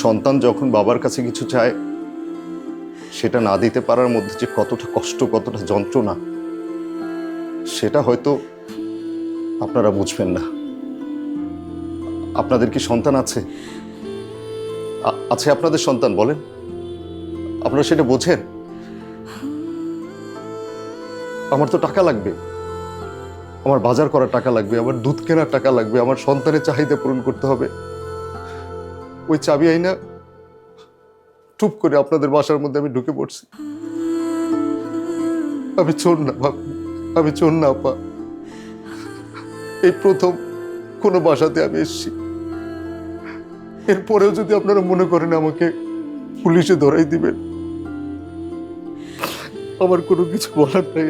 সন্তান যখন বাবার কাছে কিছু চায়, সেটা না দিতে পারার মধ্যে যে কতটা কষ্ট, কতটা যন্ত্রণা, সেটা হয়তো আপনারা বুঝবেন না। আপনাদের কি সন্তান আছে? আছে আপনাদের সন্তান? বলেন, আপনারা সেটা বোঝেন? আমার তো টাকা লাগবে, আমার বাজার করার টাকা লাগবে, আমার দুধ কেনার টাকা লাগবে, আমার সন্তানের চাহিদা পূরণ করতে হবে। ওই চাবি আইনা টুপ করে আপনাদের বাসার মধ্যে আমি ঢুকে পড়ছি। আমি চোর না ভাবি, আমি চোর না আপা। এই প্রথম কোনো বাসাতে আমি এসেছি। এরপরেও যদি আপনারা মনে করেন আমাকে পুলিশে ধরাই দিবেন, আমার কোনো কিছু বলার নাই।